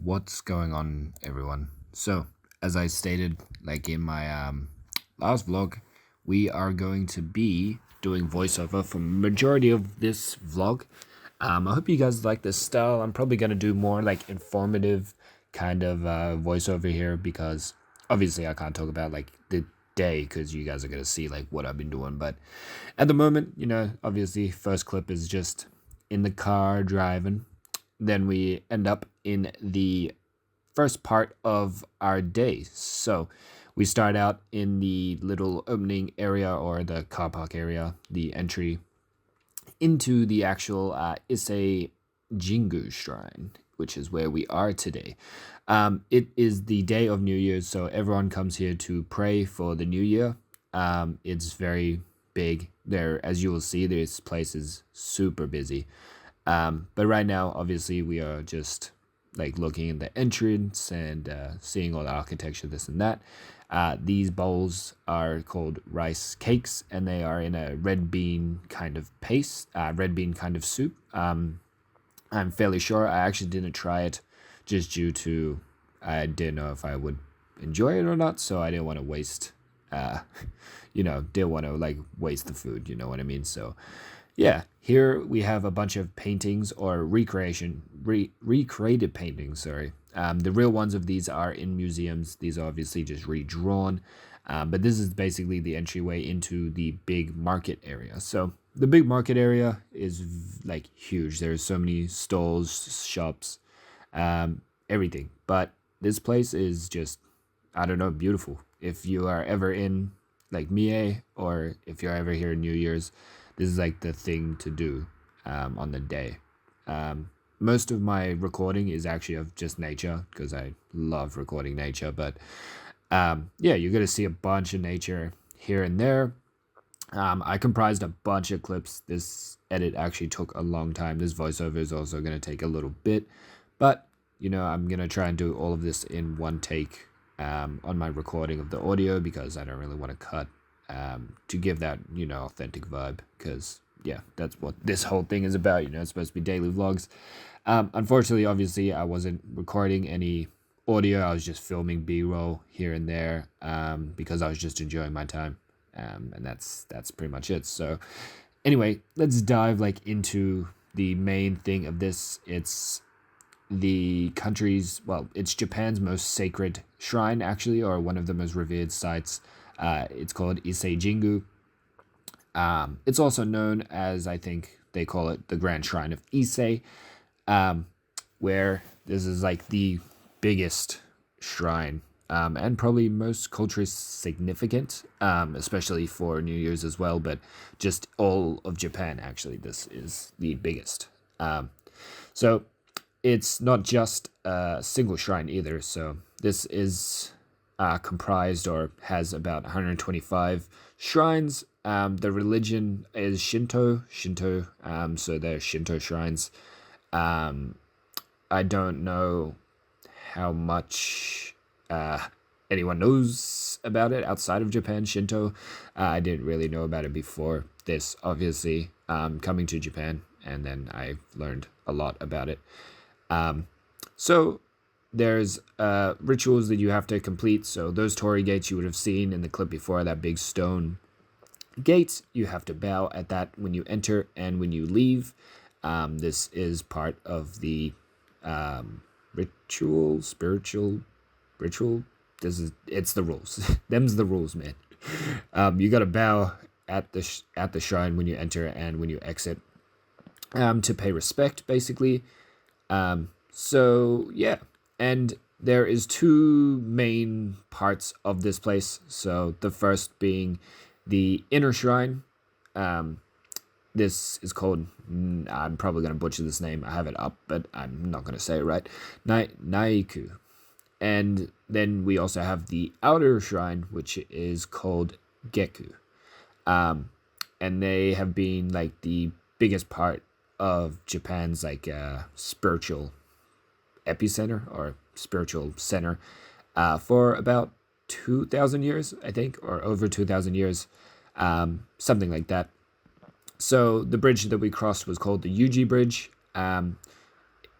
What's going on, everyone? So, as I stated, like in my last vlog, we are going to be doing voiceover for majority of this vlog. I hope you guys like this style. I'm probably gonna do more like informative kind of voiceover here because obviously I can't talk about like the day because you guys are gonna see like what I've been doing. But at the moment, obviously, first clip is just in the car driving. Then we end up in the first part of our day. So we start out in the little opening area or the car park area, the entry into the actual Issei Jingu shrine, which is where we are today. It is the day of New Year's, so everyone comes here to pray for the new year. It's very big there, as you will see. This place is super busy. But right now, obviously, we are just like looking at the entrance and seeing all the architecture, this and that. These bowls are called rice cakes, and they are in a red bean kind of paste, red bean kind of soup. I'm fairly sure. I actually didn't try it just due to I didn't know if I would enjoy it or not, so I didn't want to waste, didn't want to like waste the food. You know what I mean? So yeah, here we have a bunch of paintings or recreated paintings, sorry. The real ones of these are in museums. These are obviously just redrawn. But this is basically the entryway into the big market area. So the big market area is like huge. There's so many stalls, shops, everything. But this place is just, I don't know, beautiful. If you are ever in like Mie or if you're ever here in New Year's, this is like the thing to do on the day. Most of my recording is actually of just nature because I love recording nature. But yeah, you're going to see a bunch of nature here and there. I comprised a bunch of clips. This edit actually took a long time. This voiceover is also going to take a little bit. But, I'm going to try and do all of this in one take on my recording of the audio because I don't really want to cut to give that, authentic vibe because, yeah, that's what this whole thing is about. It's supposed to be daily vlogs. Unfortunately, obviously, I wasn't recording any audio. I was just filming B-roll here and there because I was just enjoying my time. And that's pretty much it. So anyway, let's dive like into the main thing of this. It's it's Japan's most sacred shrine, actually, or one of the most revered sites. It's called Issei Jingu. It's also known as, I think they call it, the Grand Shrine of Issei, where this is like the biggest shrine and probably most culturally significant, especially for New Year's as well, but just all of Japan, actually, this is the biggest. So it's not just a single shrine either. So this is comprised or has about 125 shrines. The religion is Shinto, so they're Shinto shrines. I don't know how much anyone knows about it outside of Japan, Shinto. I didn't really know about it before this, obviously, coming to Japan, and then I learned a lot about it. So there's rituals that you have to complete. So those torii gates you would have seen in the clip before, that big stone gate, you have to bow at that when you enter and when you leave. This is part of the spiritual ritual. It's the rules. Them's the rules, man. You gotta bow at the shrine when you enter and when you exit, to pay respect, basically. So yeah, and there is two main parts of this place. So the first being the inner shrine. This is called, I'm probably going to butcher this name. I have it up, but I'm not going to say it right. Naiku. And then we also have the outer shrine, which is called Geku. And they have been like the biggest part of Japan's like spiritual epicenter or spiritual center for about 2,000 years, I think, or over 2,000 years, something like that. So the bridge that we crossed was called the Yuji Bridge.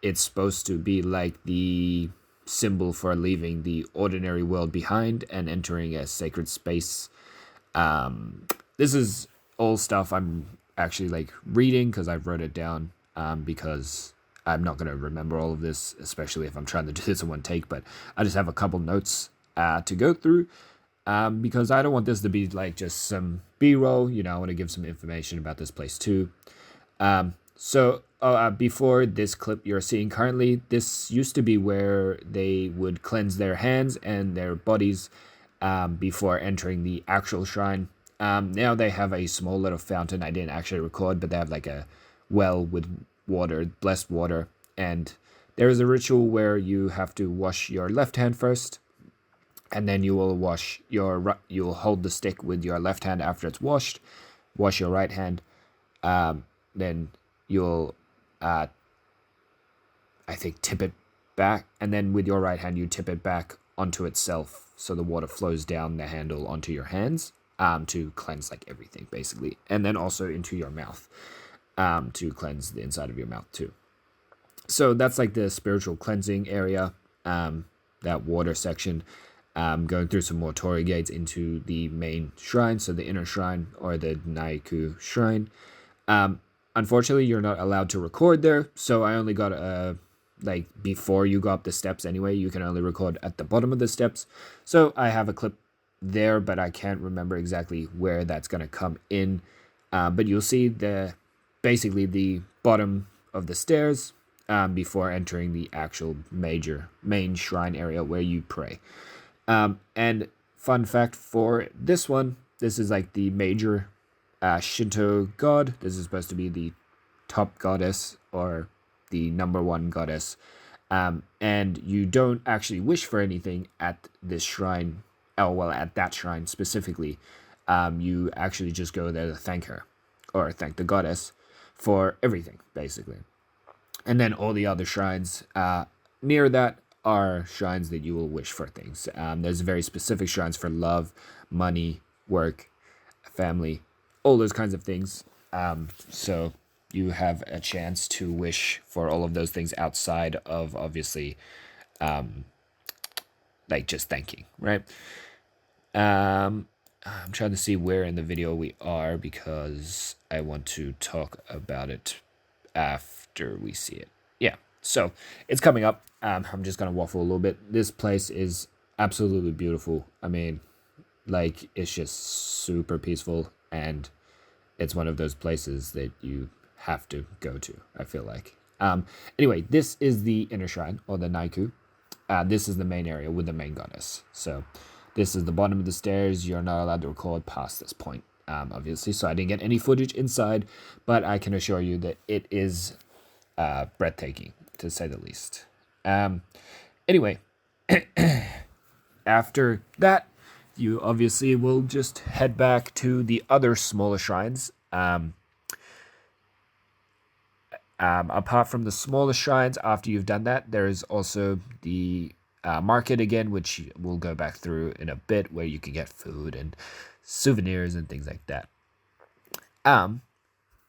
it's supposed to be like the symbol for leaving the ordinary world behind and entering a sacred space. This is all stuff I'm actually like reading because I wrote it down, because I'm not going to remember all of this, especially if I'm trying to do this in one take. But I just have a couple notes to go through, because I don't want this to be like just some B-roll. I want to give some information about this place too. Before this clip you're seeing currently, this used to be where they would cleanse their hands and their bodies before entering the actual shrine. Now they have a small little fountain. I didn't actually record, but they have like a well with water, blessed water. And there is a ritual where you have to wash your left hand first, and then you will you'll hold the stick with your left hand after it's washed. Wash your right hand. Then you'll, I think, tip it back, and then with your right hand you tip it back onto itself, so the water flows down the handle onto your hands, to cleanse like everything basically, and then also into your mouth, to cleanse the inside of your mouth too. So that's like the spiritual cleansing area, that water section. Going through some more torii gates into the main shrine, so the inner shrine or the Naiku shrine. Unfortunately, you're not allowed to record there, so I only got like before you go up the steps anyway, you can only record at the bottom of the steps. So I have a clip there, but I can't remember exactly where that's going to come in. But you'll see basically the bottom of the stairs before entering the actual main shrine area where you pray. And fun fact for this one, this is like the major Shinto god. This is supposed to be the top goddess or the number one goddess. And you don't actually wish for anything at this shrine. Oh, well, at that shrine specifically. You actually just go there to thank her or thank the goddess for everything, basically. And then all the other shrines near that are shrines that you will wish for things. There's very specific shrines for love, money, work, family, all those kinds of things. So you have a chance to wish for all of those things outside of, obviously, like just thanking, right? I'm trying to see where in the video we are because I want to talk about it after we see it. Yeah, so it's coming up. I'm just gonna waffle a little bit. This place is absolutely beautiful. I mean, like, it's just super peaceful, and it's one of those places that you have to go to, I feel like. Anyway, this is the inner shrine, or the Naiku. This is the main area with the main goddess. So this is the bottom of the stairs. You're not allowed to record past this point, obviously. So I didn't get any footage inside, but I can assure you that it is breathtaking, to say the least. Anyway, after that, you obviously will just head back to the other smaller shrines. Apart from the smaller shrines, after you've done that, there is also the market again, which we'll go back through in a bit, where you can get food and souvenirs and things like that.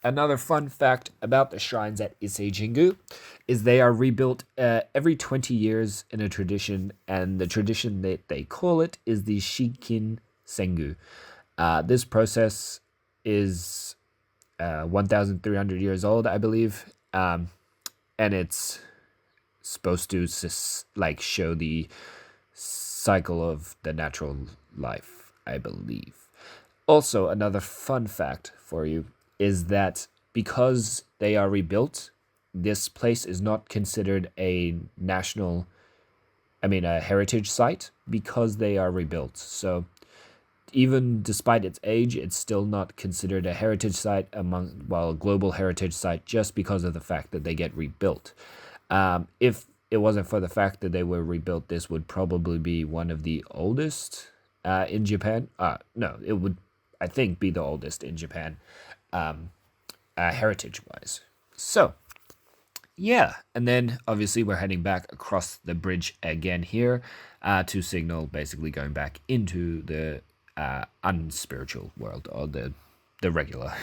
Another fun fact about the shrines at Issei Jingu is they are rebuilt every 20 years in a tradition, and the tradition that they call it is the Shikin Sengu. This process is 1,300 years old, I believe, and it's supposed to like show the cycle of the natural life, I believe. Also, another fun fact for you is that because they are rebuilt, this place is not considered a heritage site because they are rebuilt. So even despite its age, it's still not considered a heritage site a global heritage site, just because of the fact that they get rebuilt. If it wasn't for the fact that they were rebuilt, this would probably be one of the oldest in Japan. No, it would, I think, be the oldest in Japan, heritage-wise. So, yeah, and then obviously we're heading back across the bridge again here to signal basically going back into the unspiritual world, or the regular,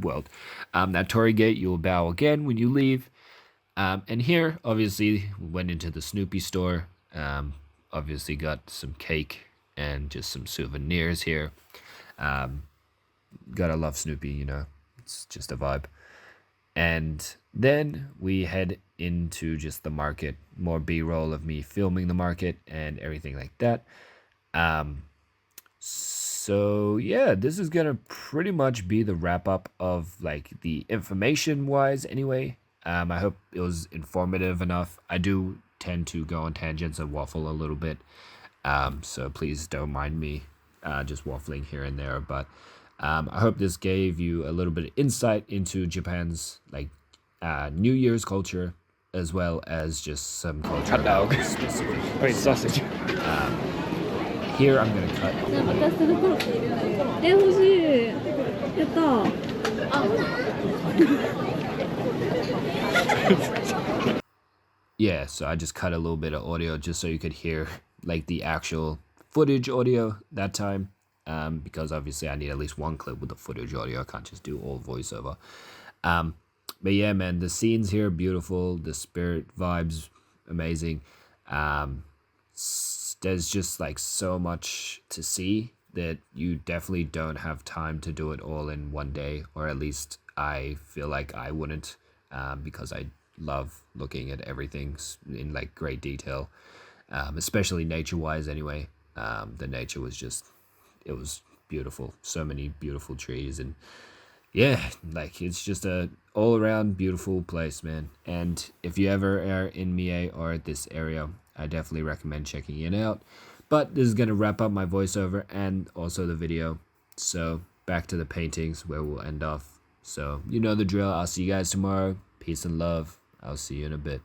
world. That torii gate, you'll bow again when you leave. And here, obviously, we went into the Snoopy store. Obviously, got some cake and just some souvenirs here. Gotta love Snoopy, you know, it's just a vibe. And then we head into just the market, more B-roll of me filming the market and everything like that. So yeah, this is gonna pretty much be the wrap up of like the information wise anyway. I hope it was informative enough. I do tend to go on tangents and waffle a little bit. So please don't mind me just waffling here and there. But I hope this gave you a little bit of insight into Japan's like New Year's culture, as well as just some culture Hot dog. about specific. Wait, sausage. Here I'm gonna cut. 私とコロッケいるので欲しいやった Yeah, so I just cut a little bit of audio just so you could hear like the actual footage audio that time, because obviously I need at least one clip with the footage audio. I can't just do all voiceover. But yeah, man, the scenes here are beautiful. The spirit vibes amazing. There's just like so much to see that you definitely don't have time to do it all in one day, or at least I feel like I wouldn't, because I love looking at everything in like great detail, especially nature wise anyway. The nature was just, it was beautiful. So many beautiful trees, and yeah, like it's just a all around beautiful place, man. And if you ever are in Mie or at this area, I definitely recommend checking it out. But this is gonna wrap up my voiceover and also the video. So back to the paintings where we'll end off. So you know the drill. I'll see you guys tomorrow. Peace and love. I'll see you in a bit.